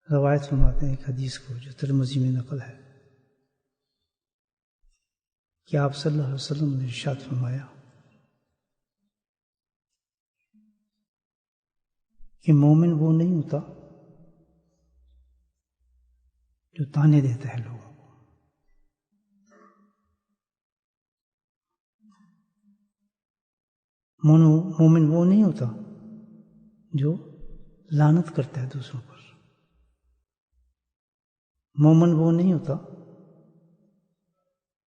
روایت فرماتے ہیں ایک حدیث کو جو ترمذی میں نقل ہے کہ آپ صلی اللہ علیہ وسلم نے ارشاد فرمایا کہ مومن وہ نہیں ہوتا جو تانے دیتا ہے لوگوں کو، مومن وہ نہیں ہوتا جو لعنت کرتا ہے دوسروں پر، مومن وہ نہیں ہوتا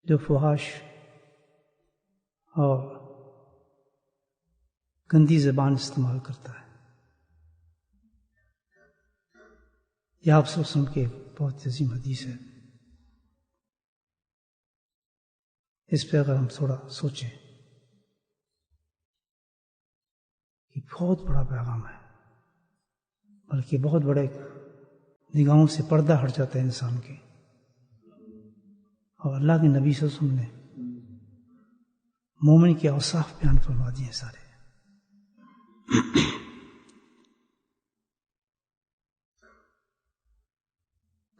جو فحش اور گندی زبان استعمال کرتا ہے۔ یہ آپ سے سن کے بہت عظیم حدیث ہے، اس پہ اگر ہم تھوڑا سوچیں کہ بہت بڑا پیغام ہے، بلکہ بہت بڑے نگاہوں سے پردہ ہٹ جاتا ہے انسان کے، اور اللہ کے نبی صلی اللہ علیہ وسلم نے مومن کے اوصاف بیان فرما دیے سارے۔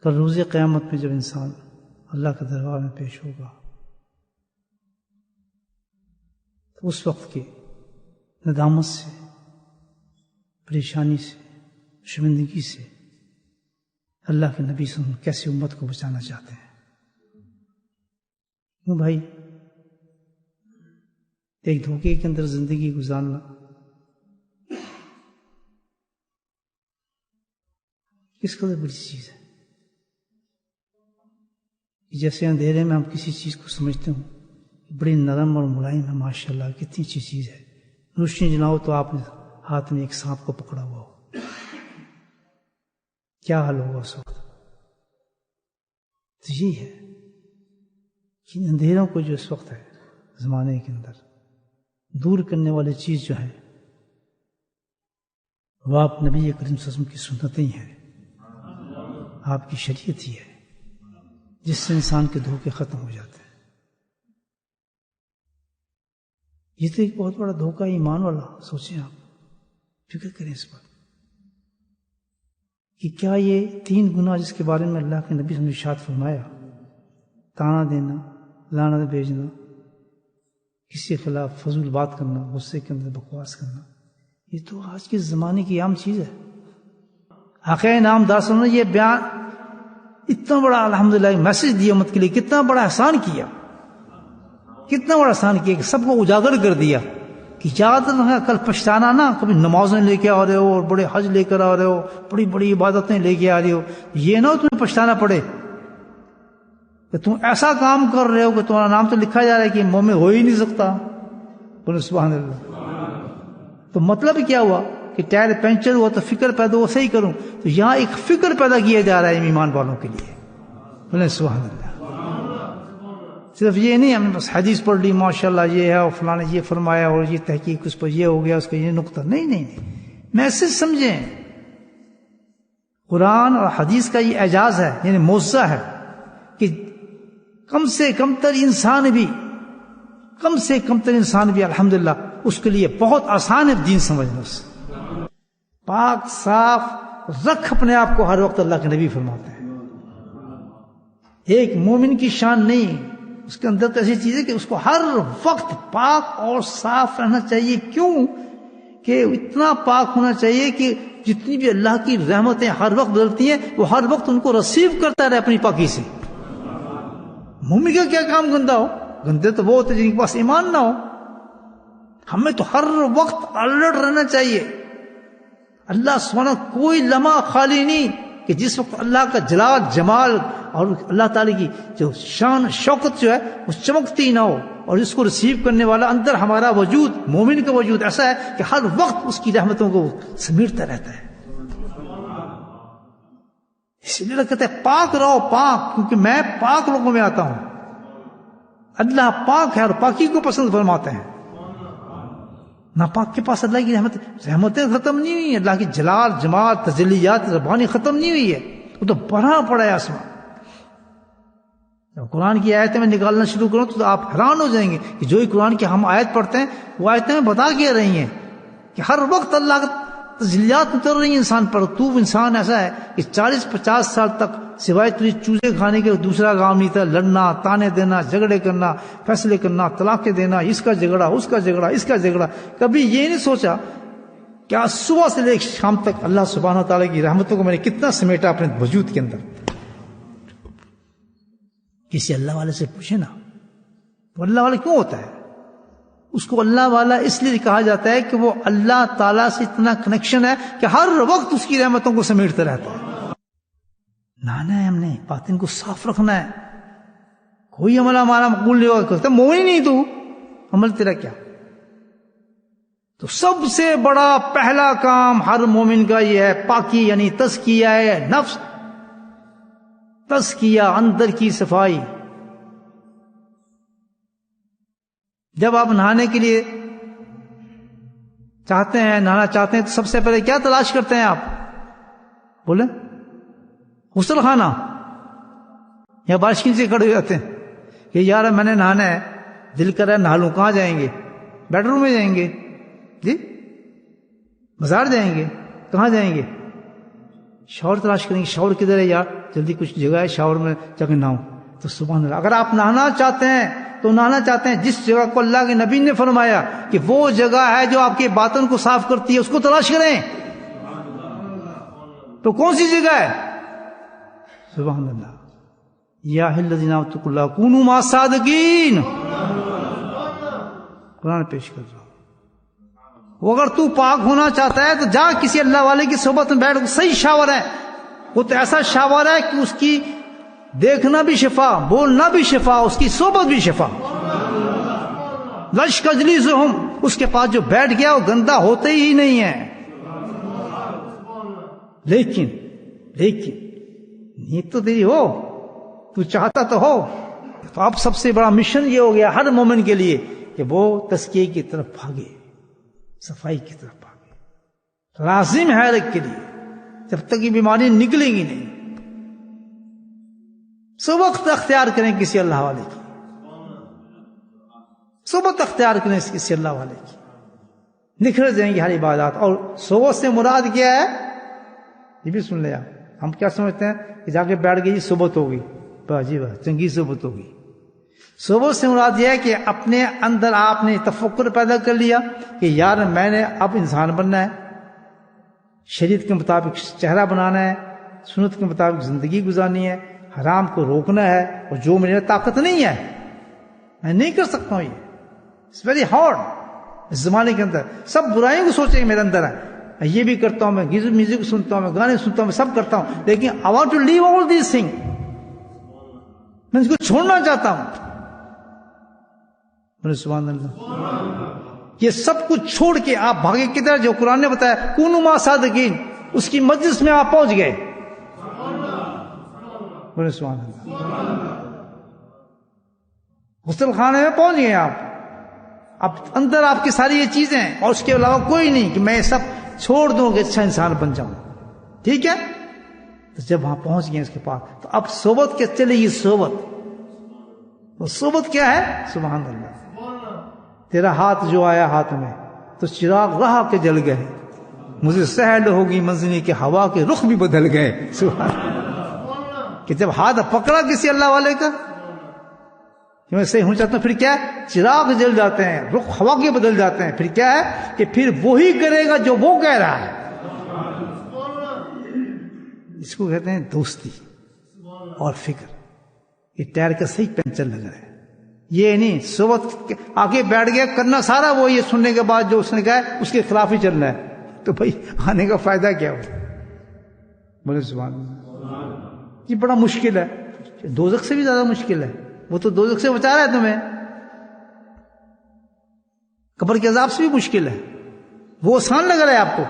کل روز قیامت میں جب انسان اللہ کے دربار میں پیش ہوگا تو اس وقت کے ندامت سے، پریشانی سے، شرمندگی سے اللہ کے نبی صلی اللہ علیہ وسلم کیسے امت کو بچانا چاہتے ہیں۔ کیوں بھائی، ایک دھوکے کے اندر زندگی گزارنا کس قدر بڑی چیز ہے۔ جیسے اندھیرے میں ہم کسی چیز کو سمجھتے ہوں بڑی نرم اور ملائم ہے، ماشاء اللہ کتنی اچھی چیز ہے، روشنی جلاؤ تو آپ نے ہاتھ میں ایک سانپ کو پکڑا ہوا ہو، کیا حال ہوگا اس وقت۔ تو یہی ہے کہ اندھیروں کو جو اس وقت ہے زمانے کے اندر دور کرنے والی چیز جو ہے وہ آپ نبی کریم صلی اللہ علیہ وسلم کی سنتیں ہی ہیں، آپ کی شریعت ہی ہے، جس سے انسان کے دھوکے ختم ہو جاتے ہیں۔ یہ تو ایک بہت بڑا دھوکہ ایمان والا، سوچیں آپ، فکر کریں اس پر کہ کیا یہ 3 گناہ جس کے بارے میں اللہ کے نبی نے ارشاد فرمایا، تانا دینا، لعنت بھیجنا، کسی کے خلاف فضول بات کرنا، غصے کے اندر بکواس کرنا، یہ تو آج کے زمانے کی عام چیز ہے۔ آقا نامدار صلی اللہ علیہ وسلم نے یہ بیان اتنا بڑا الحمدللہ میسج دیا امت کے لیے، کتنا بڑا احسان کیا، کتنا بڑا احسان کیا کہ سب کو اجاگر کر دیا کہ یاد رکھنا کل پچھتانا نہ، کبھی نمازیں لے کے آ رہے ہو اور بڑے حج لے کر آ رہے ہو، بڑی بڑی عبادتیں لے کے آ رہے ہو، یہ نہ ہو تمہیں پچھتانا پڑے کہ تم ایسا کام کر رہے ہو کہ تمہارا نام تو لکھا جا رہا ہے کہ مومن ہو ہی نہیں سکتا۔ بولے سبحان اللہ۔ تو مطلب کیا ہوا کہ ٹائر پنچر ہوا تو فکر پیدا ہو صحیح کروں، تو یہاں ایک فکر پیدا کیا جا رہا ہے ایمان والوں کے لیے۔ بولے سبحان اللہ۔ صرف یہ نہیں ہم نے بس حدیث پڑھ لی ماشاءاللہ یہ ہے اور فلاں نے یہ فرمایا اور یہ تحقیق اس پر یہ ہو گیا، اس کا یہ نقطہ، نہیں، میسج سمجھیں۔ قرآن اور حدیث کا یہ اعجاز ہے، یعنی معجزہ ہے کہ کم سے کم تر انسان بھی الحمدللہ اس کے لیے بہت آسان ہے دین سمجھنا۔ پاک صاف رکھ اپنے آپ کو، ہر وقت اللہ کے نبی فرماتے ہیں۔ ایک مومن کی شان نہیں، اس کے اندر تو ایسی چیز ہے کہ اس کو ہر وقت پاک اور صاف رہنا چاہیے۔ کیوں کہ اتنا پاک ہونا چاہیے کہ جتنی بھی اللہ کی رحمتیں ہر وقت بدلتی ہیں وہ ہر وقت ان کو ریسیو کرتا رہے اپنی پاکی سے۔ مومن کا کیا کام گندا ہو، گندے تو وہ ہوتے جن کے پاس ایمان نہ ہو۔ ہمیں تو ہر وقت الرٹ رہنا چاہیے۔ اللہ سبحانہ کوئی لمحہ خالی نہیں کہ جس وقت اللہ کا جلال جمال اور اللہ تعالی کی جو شان شوکت جو ہے وہ چمکتی نہ ہو، اور اس کو ریسیو کرنے والا اندر ہمارا وجود، مومن کا وجود ایسا ہے کہ ہر وقت اس کی رحمتوں کو سمیٹتا رہتا ہے۔ اس لیے کہتے ہیں پاک رہو، پاک، کیونکہ میں پاک لوگوں میں آتا ہوں۔ اللہ پاک ہے اور پاکی کو پسند فرماتے ہیں۔ ناپاک کے پاس اللہ کی رحمتیں ختم نہیں ہوئی ہیں، اللہ کی جلال جمال تجلیات ربانی ختم نہیں ہوئی ہے، وہ تو بھرا پڑا ہے آسمان۔ جب قرآن کی آیتیں میں نکالنا شروع کروں تو آپ حیران ہو جائیں گے کہ جو ہی قرآن کی ہم آیت پڑھتے ہیں وہ آیتیں میں بتا کے رہی ہیں کہ ہر وقت اللہ تجلیات اتر رہی ہیں انسان پر. تو انسان ایسا ہے کہ 40-50 سال تک سوائے تجھے چوزے کھانے کے دوسرا کام نہیں تھا. لڑنا، تانے دینا، جھگڑے کرنا، فیصلے کرنا، طلاقیں دینا، اس کا جھگڑا، اس کا جھگڑا، اس کا جھگڑا. کبھی یہ نہیں سوچا کیا صبح سے لے شام تک اللہ سبحانہ تعالیٰ کی رحمتوں کو میں نے کتنا سمیٹا اپنے وجود کے اندر. کسی اللہ والے سے پوچھے نا، تو اللہ والا کیوں ہوتا ہے؟ اس کو اللہ والا اس لیے کہا جاتا ہے کہ وہ اللہ تعالیٰ سے اتنا کنیکشن ہے کہ ہر وقت اس کی رحمتوں کو سمیٹتا رہتا ہے. نانا ہے ہم نے، باطن کو صاف رکھنا ہے. کوئی عمل ہمارا مقبول نہیں ہوگا. مومن نہیں تو عمل تیرا کیا؟ تو سب سے بڑا پہلا کام ہر مومن کا یہ ہے پاکی، یعنی تزکیہ ہے نفس، تزکیہ، اندر کی صفائی. جب آپ نہانے کے لیے چاہتے ہیں، نہانا چاہتے ہیں، تو سب سے پہلے کیا تلاش کرتے ہیں آپ؟ بولیں. غسل خانہ یا بارش کے نیچے کھڑے ہو جاتے ہیں کہ یار میں نے نہانا ہے، دل کر رہا ہے نہا لوں. کہاں جائیں گے؟ بیڈ روم میں جائیں گے جی؟ بازار جائیں گے؟ کہاں جائیں گے؟ شاور تلاش کریں گے. شاور کدھر ہے یار؟ جلدی کچھ جگہ ہے شاور میں جا کے نہاؤں. تو سبحان اللہ، اگر آپ نہانا چاہتے ہیں تو نہانا چاہتے ہیں جس جگہ کو اللہ کے نبی نے فرمایا کہ وہ جگہ ہے جو آپ کے باطن کو صاف کرتی ہے، اس کو تلاش کریں. تو کون سی جگہ ہے؟ سبحان اللہ. یا الذین آمنوا اتقوا اللہ کونوا مع الصادقین. قرآن پیش کر رہا ہوں. وہ اگر تو پاک ہونا چاہتا ہے تو جا کسی اللہ والے کی صحبت میں بیٹھ. صحیح شاور ہے وہ تو ایسا شاور ہے کہ اس کی دیکھنا بھی شفا، بولنا بھی شفا، اس کی صحبت بھی شفا. لش کجلیسہم، اس کے پاس جو بیٹھ گیا وہ گندا ہوتے ہی نہیں ہے. لیکن نیت تو تیری ہو، تو چاہتا تو ہو. تو اب سب سے بڑا مشن یہ ہو گیا ہر مومن کے لیے کہ وہ تزکیے کی طرف بھاگے، صفائی کی طرف بھاگے. لازم ہے ایک کے لیے، جب تک یہ بیماری نکلے گی نہیں. صحبت اختیار کریں کسی اللہ والے کی، صحبت اختیار کریں کسی اللہ والے کی، نکھر جائیں گی ہر عبادات. اور صحبت سے مراد کیا ہے یہ بھی سن لیا. ہم کیا سمجھتے ہیں کہ جا کے بیٹھ گئی صحبت ہوگی، جی واہ چنگی صحبت ہوگی. صحبت سے مراد یہ ہے کہ اپنے اندر آپ نے تفکر پیدا کر لیا کہ یار میں نے اب انسان بننا ہے، شریعت کے مطابق چہرہ بنانا ہے، سنت کے مطابق زندگی گزارنی ہے، حرام کو روکنا ہے، اور جو میرے طاقت نہیں ہے میں نہیں کر سکتا ہوں. یہ اٹس ویری ہارڈ. اس زمانے کے اندر سب برائیوں کو سوچیں میرے اندر ہے، یہ بھی کرتا ہوں، میں میوزک سنتا ہوں، میں گانے سنتا ہوں، میں سب کرتا ہوں، لیکن I want to leave all these thing. میں اس کو چھوڑنا چاہتا ہوں. سبحان اللہ. یہ سب کچھ چھوڑ کے آپ بھاگے کدھر؟ جو قرآن نے بتایا کونوا مع الصادقین، اس کی مجلس میں آپ پہنچ گئے. سبحان اللہ. غسل خانے میں پہنچ گئے آپ. اب اندر آپ کی ساری یہ چیزیں ہیں اور اس کے علاوہ کوئی نہیں کہ میں سب چھوڑ دوں کہ اچھا انسان بن جاؤں. ٹھیک ہے. تو جب وہاں پہنچ گئے اس کے پاس تو اب صحبت کے چلے گی. صحبت، وہ صحبت کیا ہے؟ سبحان اللہ. تیرا ہاتھ جو آیا ہاتھ میں تو چراغ رہا کے جل گئے. مجھے سہل ہوگی منزلی کے ہوا کے رخ بھی بدل گئے. سبحان اللہ. کہ جب ہاتھ پکڑا کسی اللہ والے کا کہ میں صحیح ہوں چاہتا ہوں، پھر کیا ہے؟ چراغ جل جاتے ہیں، رخ ہوا کے بدل جاتے ہیں. پھر کیا ہے کہ پھر وہی کرے گا جو وہ کہہ رہا ہے. اس کو کہتے ہیں دوستی اور فکر. یہ ٹائر کا صحیح پنچر لگ رہا ہے. یہ نہیں صحبت آگے بیٹھ گیا کرنا سارا وہ یہ سننے کے بعد جو اس نے کہا ہے اس کے خلاف ہی چلنا ہے. تو بھائی آنے کا فائدہ کیا ہو؟ بولے سبحان اللہ. یہ بڑا مشکل ہے، دوزخ سے بھی زیادہ مشکل ہے. وہ تو دوزخ سے بچا رہا ہے تمہیں، قبر کے عذاب سے بھی مشکل ہے. وہ آسان لگ رہا ہے آپ کو.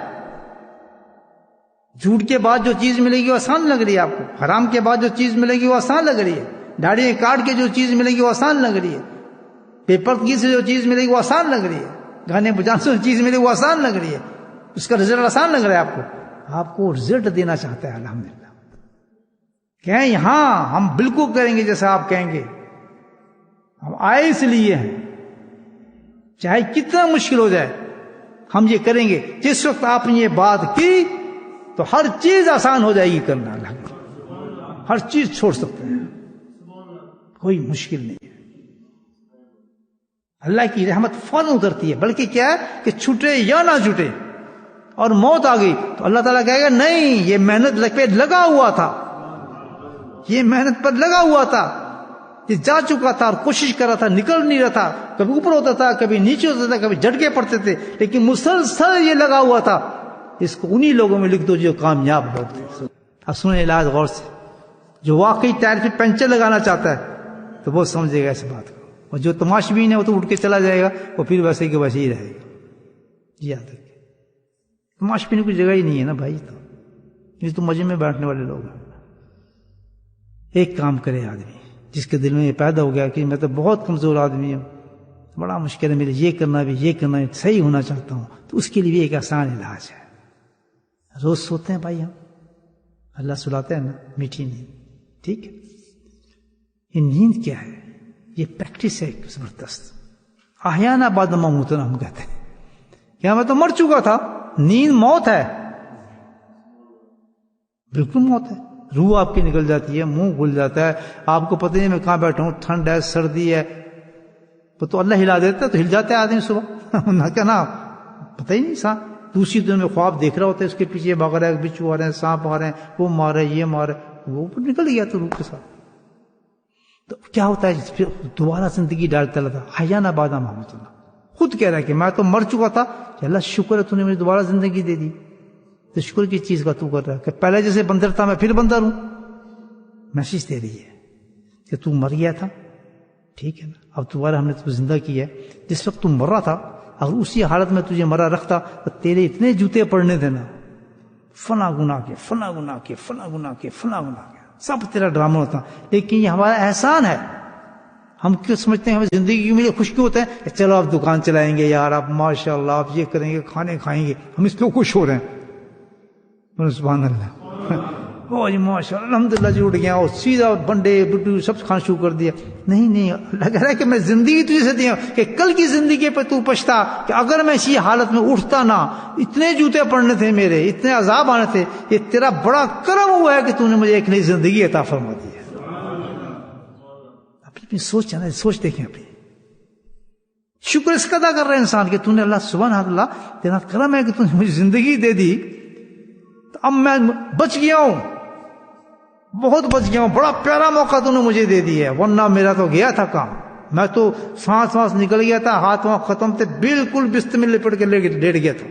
جھوٹ کے بعد جو چیز ملے گی وہ آسان لگ رہی ہے آپ کو. حرام کے بعد جو چیز ملے گی وہ آسان لگ رہی ہے. داڑھی کاٹ کے جو چیز ملے گی وہ آسان لگ رہی ہے. بےپردگی سے جو چیز ملے گی وہ آسان لگ رہی ہے. گانے بجانے سے جو چیز ملے گی وہ آسان لگ رہی ہے. اس کا رزلٹ آسان لگ رہا ہے آپ کو. آپ کو رزلٹ دینا چاہتا ہے الحمدللہ. کہیں یہاں ہم بالکل کریں گے جیسا آپ کہیں گے. ہم آئے اس لیے ہیں چاہے کتنا مشکل ہو جائے. ہم یہ کریں گے. جس وقت آپ نے یہ بات کی تو ہر چیز آسان ہو جائے گی کرنا. اللہ کی ہر چیز چھوڑ سکتے ہیں, کوئی مشکل نہیں ہے. اللہ کی رحمت فوراً اترتی ہے. بلکہ کیا ہے کہ چھوٹے یا نہ چھوٹے اور موت آ گئی تو اللہ تعالیٰ کہے گا نہیں, یہ محنت پہ لگا ہوا تھا, یہ محنت پر لگا ہوا تھا, یہ جا چکا تھا اور کوشش کر رہا تھا, نکل نہیں رہا تھا, کبھی اوپر ہوتا تھا, کبھی نیچے ہوتا تھا, کبھی جھٹکے پڑتے تھے, لیکن مسلسل یہ لگا ہوا تھا. اس کو انہی لوگوں میں لکھ دو جو کامیاب لوگ تھے. اب سنیں علاج غور سے, جو واقعی ٹائر پہ پنچر لگانا چاہتا ہے تو وہ سمجھے گا اس بات کو, اور جو تماشبین ہے وہ تو اٹھ کے چلا جائے گا, وہ پھر ویسے کہ ویسے ہی رہے گا. یاد رکھیں, تماشبین کی جگہ ہی نہیں ہے نا بھائی, تو یہ تو مجمع میں بیٹھنے والے لوگ ہیں. ایک کام کرے آدمی جس کے دل میں یہ پیدا ہو گیا کہ میں تو بہت کمزور آدمی ہوں, بڑا مشکل ہے میرے یہ کرنا بھی, یہ کرنا بھی, صحیح ہونا چاہتا ہوں, تو اس کے لیے بھی ایک آسان علاج ہے. روز سوتے ہیں بھائی ہم, اللہ سلاتے ہیں نا, میٹھی نیند, ٹھیک ہے. یہ نیند کیا ہے؟ یہ پریکٹس ہے ایک زبردست. احیانا بعد ما موتنا ہم کہتے ہیں, کیا میں تو مر چکا تھا. نیند موت ہے, بالکل موت ہے. روح آپ کی نکل جاتی ہے, منہ کھل جاتا ہے, آپ کو پتہ نہیں میں کہاں بیٹھا ہوں, ٹھنڈ ہے, سردی ہے, تو اللہ ہلا دیتا ہے تو ہل جاتے ہیں آدمی صبح نہ کہنا پتہ ہی نہیں. انسان دوسری دنیا میں خواب دیکھ رہا ہوتا ہے, اس کے پیچھے بھاگ رہا ہے, بچھو آ رہے ہیں, سانپ آ رہے ہیں, وہ مارے, یہ مارے, وہ نکل گیا تو روح کے ساتھ. تو کیا ہوتا ہے پھر دوبارہ زندگی ڈالتا رہتا. حیان آباد محمد اللہ خود کہہ رہا ہے کہ میں تو مر چکا تھا, کہ اللہ شکر ہے تو نے مجھے دوبارہ زندگی دے دی. تو شکر کی چیز کا تو کر رہا ہے کہ پہلے جیسے بندر تھا میں پھر بندر ہوں. میسج دے رہی ہے کہ تو مر گیا تھا, ٹھیک ہے نا, اب دوبارہ ہم نے تو زندہ کیا ہے. جس وقت تم مر رہا تھا, اگر اسی حالت میں تجھے مرا رکھتا تو تیرے اتنے جوتے پڑنے دینا, فنا گناہ کے, فنا گناہ کے, فنا گناہ کے, فنا گناہ کے, سب تیرا ڈرامہ ہوتا. لیکن یہ ہمارا احسان ہے. ہم کیوں سمجھتے ہیں ہمیں زندگی میں خوش کیوں ہوتا ہے, چلو آپ دکان چلائیں گے یار, آپ ماشاء اللہ آپ یہ کریں گے, کھانے کھائیں گے, ہم اس پہ خوش ہو رہے ہیں. سبحان اللہ, او جی ماشاء اللہ الحمدللہ جی, اٹھ گیا اور سیدھا بنڈے بڈو سب کھانا شروع کر دیا. نہیں نہیں, اللہ کہہ رہا ہے کہ میں زندگی تجھے سے دیا کہ کل کی زندگی پہ تو پچھتا کہ اگر میں اسی حالت میں اٹھتا نا, اتنے جوتے پڑنے تھے میرے, اتنے عذاب آنے تھے. یہ تیرا بڑا کرم ہوا ہے کہ تو نے مجھے ایک نئی زندگی عطا فرما دی ہے. اپنی سوچ ہے نا, سوچ دیکھیں اپنی. شکر اس کا ادا کر رہا ہے انسان کہ تو نے اللہ سبحانہ اللہ تیرا کرم ہے کہ تو نے مجھے زندگی دے دی, تو اب میں بچ گیا ہوں, بہت بچ گیا ہوں, بڑا پیارا موقع تو نے مجھے دے دیا ہے, ورنہ میرا تو گیا تھا کام. میں تو سانس نکل گیا تھا, ہاتھ وہاں ختم تھے, بالکل بستر میں لپٹ کے لیٹ گیا تھا,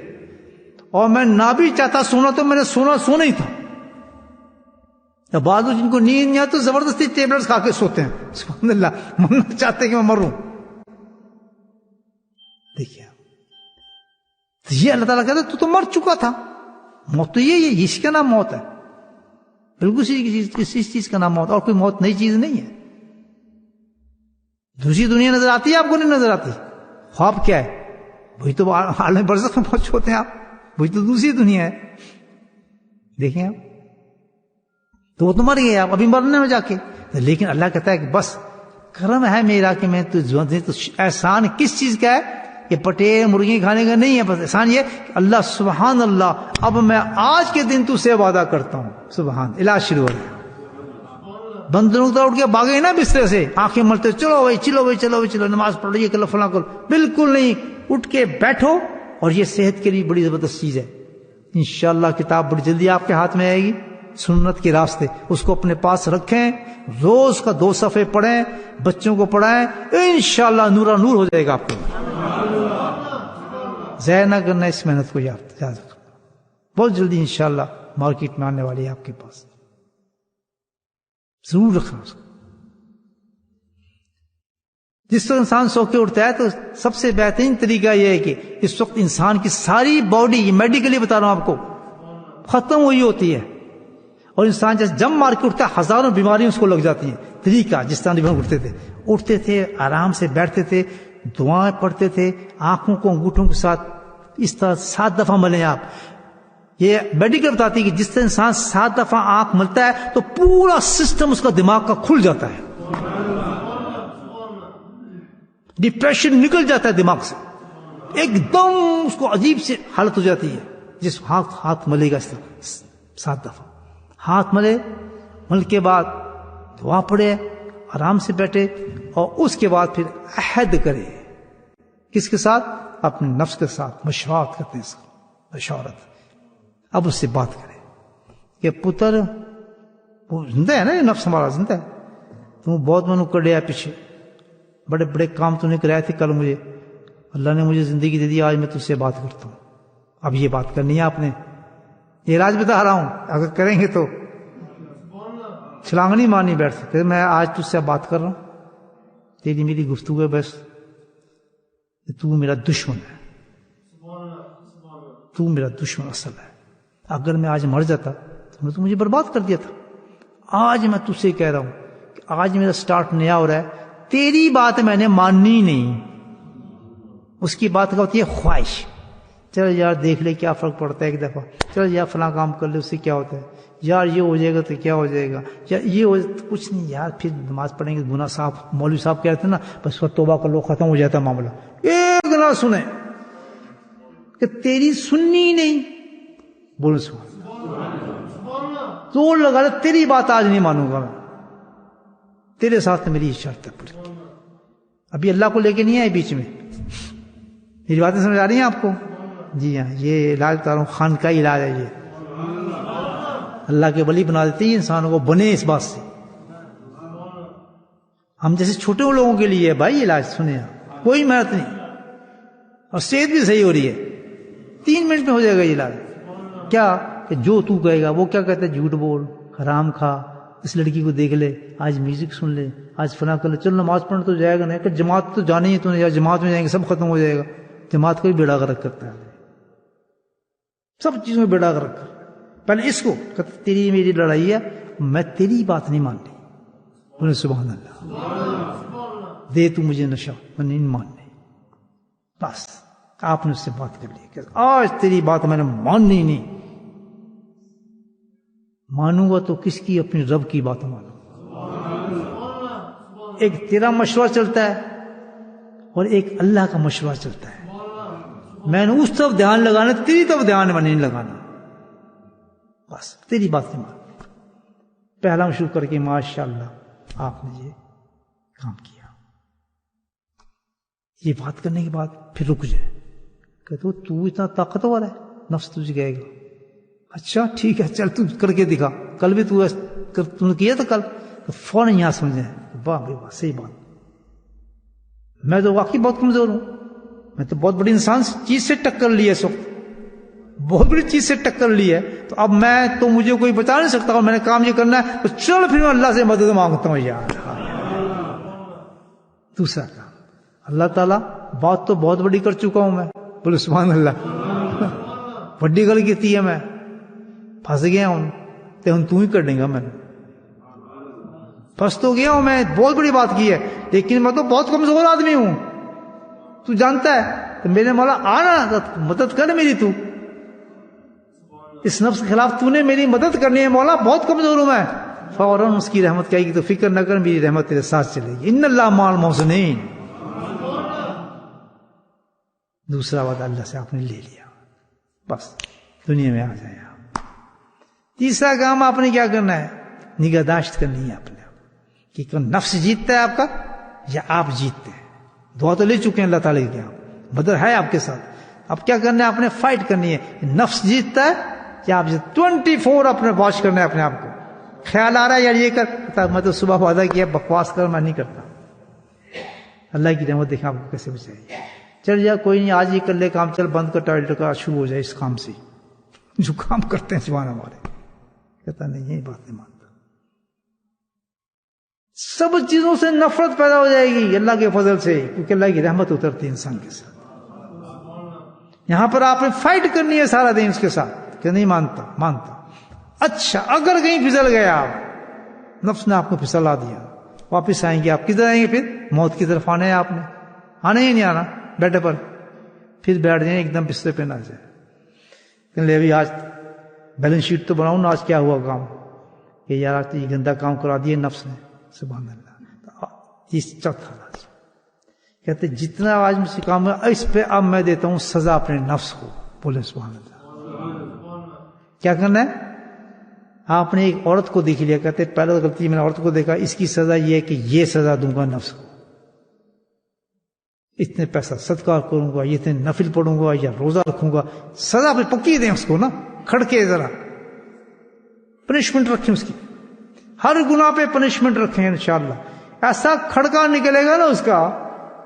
اور میں نہ بھی چاہتا سونا تو میں نے سونا ہی تھا. بعض لوگ جن کو نیند نہیں آتی تو زبردستی ٹیبلٹس کھا کے سوتے ہیں, سبحان اللہ, مرنا چاہتے ہیں کہ میں مروں. دیکھیے یہ اللہ تعالیٰ کہتا ہے تو مر چکا تھا. موت تو یہ ہے, اس کا نام موت ہے, بالکل اسی چیز کا نام موت, اور کوئی موت نئی چیز نہیں ہے. دوسری دنیا نظر آتی ہے آپ کو؟ نہیں نظر آتی. خواب کیا ہے؟ وہی تو عالم برزخ میں پہنچ ہوتے ہیں آپ, وہی تو دوسری دنیا ہے. دیکھیں آپ, تو وہ تو مر گئے, آپ ابھی مرنے میں جا کے. لیکن اللہ کہتا ہے کہ بس کرم ہے میرا کہ میں تو احسان کس چیز کا ہے؟ یہ پٹے مرغی کھانے کا نہیں ہے, بس احسان یہ کہ اللہ سبحان اللہ, اب میں آج کے دن تو سے وعدہ کرتا ہوں. سبحان, علاج شروع ہو گیا. بندروں تو اٹھ کے بھاگے نا بستر سے, آنکھیں ملتے, چلو بھائی چلو بھائی چلو بھائی چلو, نماز پڑھ رہی ہے کل فلاں کل. بالکل نہیں, اٹھ کے بیٹھو, اور یہ صحت کے لیے بڑی زبردست چیز ہے. انشاءاللہ کتاب بڑی جلدی آپ کے ہاتھ میں آئے گی, سنت کے راستے, اس کو اپنے پاس رکھیں, روز کا 2 صفحے پڑھیں, بچوں کو پڑھائیں, انشاءاللہ نورا نور ہو جائے گا آپ کو. ضائع نہ کرنا اس محنت کو, یاد رکھنا. بہت جلدی انشاءاللہ مارکیٹ میں آنے والی ہے آپ کے پاس, ضرور رکھنا اس کو. جس وقت انسان سو کے اٹھتا ہے تو سب سے بہترین طریقہ یہ ہے کہ اس وقت انسان کی ساری باڈی, یہ میڈیکلی بتا رہا ہوں آپ کو, ختم ہوئی ہوتی ہے, اور انسان جیسے جم مار کے اٹھتا ہے ہزاروں بیماریاں اس کو لگ جاتی ہیں. طریقہ جس طرح اٹھتے تھے آرام سے بیٹھتے تھے, دعائیں پڑھتے تھے, آنکھوں کو انگوٹھوں کے ساتھ اس طرح 7 دفعہ ملیں آپ. یہ میڈیکل بتاتی ہے کہ جس طرح انسان 7 دفعہ آنکھ ملتا ہے تو پورا سسٹم اس کا دماغ کا کھل جاتا ہے, ڈپریشن نکل جاتا ہے دماغ سے. ایک دم اس کو عجیب سی حالت ہو جاتی ہے. جس ہاتھ ملے گا اس طرح 7 دفعہ ہاتھ مل کے بعد دعا پڑھے, آرام سے بیٹھے, اور اس کے بعد پھر عہد کرے. کس کے ساتھ؟ اپنے نفس کے ساتھ مشورت کرتے ہیں, اس کو مشورت. اب اس سے بات کرے کہ پتر, وہ زندہ ہے نا, یہ نفس ہمارا زندہ ہے, تم بہت منو کڑیا پیچھے, بڑے بڑے کام تو نے کرائے تھے کل مجھے, اللہ نے مجھے زندگی دے دی, آج میں تجھ سے بات کرتا ہوں. اب یہ بات کرنی ہے آپ نے, یہ راج بتا رہا ہوں, اگر کریں گے تو چھلانگ نہیں مارنی بیٹھ سکتے. میں آج تجھ سے بات کر رہا ہوں, تیری میری گفتگو ہے بس, تو میرا دشمن ہے, تو میرا دشمن اصل ہے. اگر میں آج مر جاتا تو نے تو مجھے برباد کر دیا تھا. آج میں تجھ سے کہہ رہا ہوں کہ آج میرا سٹارٹ نیا ہو رہا ہے, تیری بات میں نے ماننی نہیں. اس کی بات کا ہوتی ہے خواہش, چل یار دیکھ لے کیا فرق پڑتا ہے ایک دفعہ, چل یار فلاں کام کر لے اس سے کیا ہوتا ہے, یار یہ ہو جائے گا تو کیا ہو جائے گا, یار یہ ہو کچھ نہیں یار, پھر نماز پڑھیں گے گناہ صاحب, مولوی صاحب کہتے ہیں نا بس توبہ کر لو ختم ہو جاتا ہے معاملہ. ایک نہ سنیں کہ تیری سننی نہیں, بولو سبحان زور لگا لے, تیری بات آج نہیں مانوں گا میں, تیرے ساتھ میری شرط ہے پوری. ابھی اللہ کو لے کے نہیں آئے بیچ میں, میری باتیں سمجھ آ رہی ہیں آپ کو؟ جی ہاں, یہ علاج بتا رہا ہوں, خان کا علاج ہے یہ. اللہ کے ولی بنا دیتے ہیں انسانوں کو, بنے اس بات سے. ہم جیسے چھوٹے لوگوں کے لیے بھائی علاج, سنیں آپ, کوئی محنت نہیں, اور صحت بھی صحیح ہو رہی ہے, 3 منٹ میں ہو جائے گا یہ علاج. کیا کہ جو تو کہے گا, وہ کیا کہتا ہے, جھوٹ بول, حرام کھا, اس لڑکی کو دیکھ لے, آج میوزک سن لے, آج فلاں کر لے, چل نماز پڑھنے تو جائے گا نہیں, کہ جماعت تو جانی ہے تو نے, یا جماعت میں جائیں گے سب ختم ہو جائے گا. جماعت کو بھی بیڑا غرق کرتا ہے, سب چیزوں میں بیڑا غرق کرتا ہے. پہلے اس کو کہتا تیری میری لڑائی ہے, میں تیری بات نہیں ماننی. بولے سبحان اللہ, دے تو مجھے نشہ, میں نہیں ماننی. بس آپ نے اس سے بات کر لی کہ آج تیری بات میں نے ماننی نہیں. مانوں گا تو کس کی؟ اپنی رب کی بات مانوں. ایک تیرا مشورہ چلتا ہے اور ایک اللہ کا مشورہ چلتا ہے. میں نے اس طرف دھیان لگانا, تیری طرف دھیان میں نہیں لگانا. بس تیری بات نہیں ماننا. پہلا شروع کر کے ماشاءاللہ آپ نے یہ کام کیا. یہ بات کرنے کے بعد پھر رک جائے, کہ تو اتنا طاقتور ہے, نفس تجھے کہے گا اچھا ٹھیک ہے چل تو کر کے دکھا, کل بھی تو نے کیا تھا کل, تو فوراً یہاں سمجھے واہ بھائی واہ صحیح بات, میں تو واقعی بہت کمزور ہوں, میں تو بہت بڑی انسان چیز سے ٹکر لی ہے, اس وقت بہت بڑی چیز سے ٹکر لی ہے, تو اب میں تو مجھے کوئی بتا نہیں سکتا, اور میں نے کام یہ کرنا ہے تو چل پھر میں اللہ سے مدد مانگتا ہوں یار. دوسرا کام, اللہ تعالیٰ بات تو بہت بڑی کر چکا ہوں میں, بولے سبحان اللہ, بڑی غلطی کی ہے, میں پھنس گیا ہوں, تو ہی کر دیں گا, میں پھنس تو گیا ہوں, میں بہت بڑی بات کی ہے, لیکن میں تو بہت کمزور آدمی ہوں, تو جانتا ہے, تو میرے مولا آنا مدد کر میری, تو اس نفس کے خلاف تو نے میری مدد کرنی ہے مولا, بہت کمزور ہوں میں. فوراً اس کی رحمت کہے گی تو فکر نہ کر, میری رحمت تیرے ساتھ چلے گی, ان اللہ مع المحسنین. دوسرا وعدہ اللہ سے آپ نے لے لیا, بس دنیا میں آ جائے آپ. تیسرا کام آپ نے کیا کرنا ہے, نگہداشت کرنی ہے اپنے آپ کہ نفس جیتتا ہے آپ کا یا آپ جیتتے ہیں. دعا تو لے چکے ہیں اللہ تعالیٰ کی, آپ بدر ہے آپ کے ساتھ, اب کیا کرنا ہے, آپ نے فائٹ کرنی ہے. نفس جیتتا ہے یا آپ 24 اپنے واچ کرنا ہے اپنے آپ کو. خیال آ رہا ہے یار یہ کر, میں تو صبح وعدہ کیا بکواس کر, میں نہیں کرتا. اللہ کی رحمت دیکھیں آپ کو کیسے بچائے گی. چل جا کوئی نہیں, آج یہ کر لے کام, چل بند کر ٹوائلٹ کا, شروع ہو جائے اس کام سے, جو کام کرتے ہیں جوان ہمارے. کہتا نہیں, یہ بات نہیں مانتا. سب چیزوں سے نفرت پیدا ہو جائے گی اللہ کے فضل سے, کیونکہ اللہ کی رحمت اترتی ہے انسان کے ساتھ. یہاں پر آپ نے فائٹ کرنی ہے سارا دن اس کے ساتھ کہ نہیں مانتا. اچھا اگر کہیں پھسل گیا آپ, نفس نے آپ کو پھسلا دیا, واپس آئیں گے آپ, کدھر آئیں گے پھر؟ موت کی طرف آنا ہے آپ نے, آنا ہی نہیں آنا, بیٹے پر پھر بیٹھ جائیں ایک دم بستر پہ نہ جائے کہ لے بھی آج بیلنس شیٹ تو بناؤں نا, آج کیا ہوا کام, کہ یار آج تو یہ گندا کام کرا دیا نفس نے. سبحان اللہ. یہ چوتھا راز کہتے جتنا آج مجھ سے کام ہے اس پہ اب میں دیتا ہوں سزا اپنے نفس کو. بولے سبحان اللہ. کیا کرنا ہے؟ آپ نے ایک عورت کو دیکھ لیا, کہتے پہلے غلطی میں نے عورت کو دیکھا, اس کی سزا یہ ہے کہ یہ سزا دوں گا نفس کو, اتنے پیسہ صدقہ کروں گا, یہ اتنے نفل پڑھوں گا یا روزہ رکھوں گا. سزا پہ پکی دیں اس کو نا, کھڑکے ذرا پنشمنٹ رکھیں اس کی, ہر گناہ پہ پنشمنٹ رکھیں انشاءاللہ. ایسا کھڑکا نکلے گا نا اس کا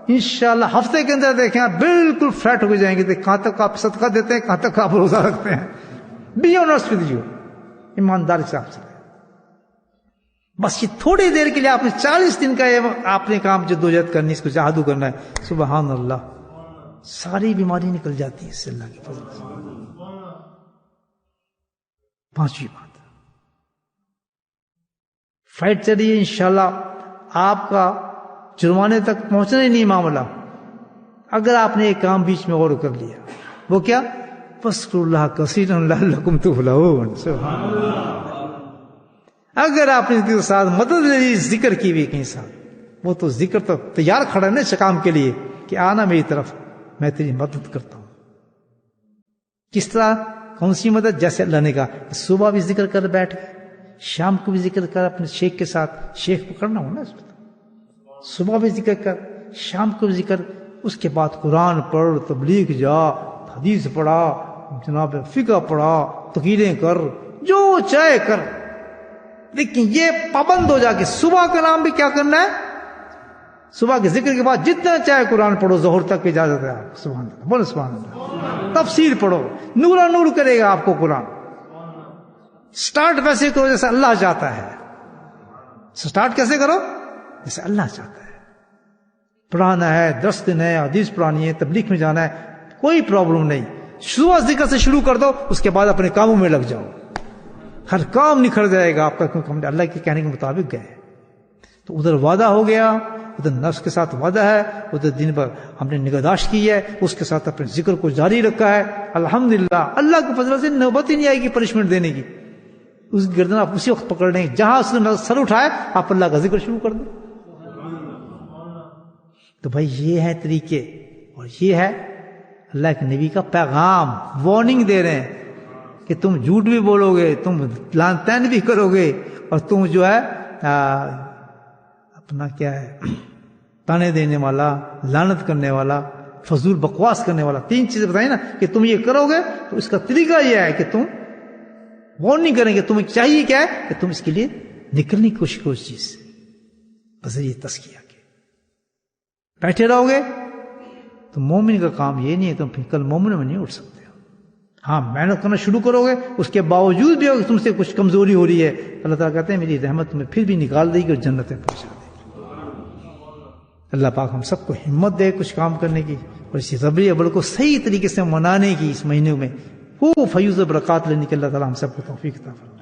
انشاءاللہ, ہفتے کے اندر دیکھیں آپ بالکل فلیٹ ہو جائیں گے. کہاں تک آپ صدقہ دیتے ہیں, کہاں تک آپ روزہ رکھتے ہیں. بی آنسٹ ود یو, ایمانداری سے آپ سے. بس یہ تھوڑی دیر کے لیے آپ نے 40 دن کا آپ نے کام جدوجہد کرنی, اس کو جادو کرنا ہے. سبحان اللہ, ساری بیماری نکل جاتی ہے اس سے اللہ کے فضل سے. 5ویں بات, فائٹ چل رہی ہے انشاءاللہ, آپ کا جرمانے تک پہنچنا ہی نہیں معاملہ, اگر آپ نے ایک کام بیچ میں اور کر لیا. وہ کیا؟ فاذکروا اللہ کثیرا لعلکم تفلحون. سبحان اللہ. اگر آپ نے اس کے ساتھ مدد لے لی ذکر کی بھی کہیں ساتھ, وہ تو ذکر تو تیار کھڑا ہے نا اس کام کے لیے کہ آنا میری طرف, میں تیری مدد کرتا ہوں. کس طرح؟ کون سی مدد؟ جیسے اللہ نے کہا صبح بھی ذکر کر بیٹھ گئے, شام کو بھی ذکر کر اپنے شیخ کے ساتھ, شیخ پکڑنا ہو نا اس میں, صبح بھی ذکر کر, شام کو بھی ذکر, اس کے بعد قرآن پڑھ, تبلیغ جا, حدیث پڑھا, جناب فقہ پڑھا, تقریریں کر, جو چاہے کر. لیکن یہ پابند ہو جا کے صبح کا نام بھی کیا کرنا ہے, صبح کے ذکر کے بعد جتنا چاہے قرآن پڑھو, ظہر تک کی اجازت ہے آپ. سبحان اللہ, بولو سبحان اللہ. تفسیر پڑھو, نورا نور کرے گا آپ کو قرآن. سٹارٹ ویسے کرو جیسے اللہ چاہتا ہے. سٹارٹ کیسے کرو؟ جیسے اللہ چاہتا ہے. پڑھانا ہے, درس دینا ہے, حدیث پڑھانی ہے, تبلیغ میں جانا ہے, کوئی پرابلم نہیں. صبح ذکر سے شروع کر دو, اس کے بعد اپنے کاموں میں لگ جاؤ, ہر کام نکھر جائے گا آپ کا, کیونکہ ہم نے اللہ کے کہنے کے مطابق گئے. تو ادھر وعدہ ہو گیا, ادھر نفس کے ساتھ وعدہ ہے, ادھر دن بھر ہم نے نگہداشت کی ہے, اس کے ساتھ اپنے ذکر کو جاری رکھا ہے. الحمدللہ, اللہ کے فضل سے نوبت ہی نہیں آئے گی پنشمنٹ دینے کی. اس گردن آپ اسی وقت پکڑ لیں, جہاں اس نے سر اٹھائے آپ اللہ کا ذکر شروع کر دیں. تو بھائی یہ ہے طریقے, اور یہ ہے اللہ کے نبی کا پیغام. وارننگ دے رہے ہیں کہ تم جھوٹ بھی بولو گے, تم لعن طعن بھی کرو گے, اور تم جو ہے اپنا کیا ہے تانے دینے والا, لعنت کرنے والا, فضول بکواس کرنے والا, 3 چیزیں بتائیں نا کہ تم یہ کرو گے. تو اس کا طریقہ یہ ہے کہ تم وارننگ کریں گے, تمہیں چاہیے کیا ہے کہ تم اس کے لیے نکلنے کی کوشش کرو اس چیز سے بذریعہ تزکیہ کے. بیٹھے رہو گے تو مومن کا کام یہ نہیں ہے, تم پھر کل مومن میں نہیں اٹھ سکتے. ہاں محنت کرنا شروع کرو گے, اس کے باوجود بھی اگر تم سے کچھ کمزوری ہو رہی ہے, اللہ تعالیٰ کہتے ہیں میری رحمت تمہیں پھر بھی نکال دے گی اور جنتیں پہنچا دے گی. اللہ پاک ہم سب کو ہمت دے کچھ کام کرنے کی, اور اسی ربیع الاول کو صحیح طریقے سے منانے کی اس مہینے میں خوب فیض و برکات لینے کی اللہ تعالیٰ ہم سب کو توفیق عطا فرمائے.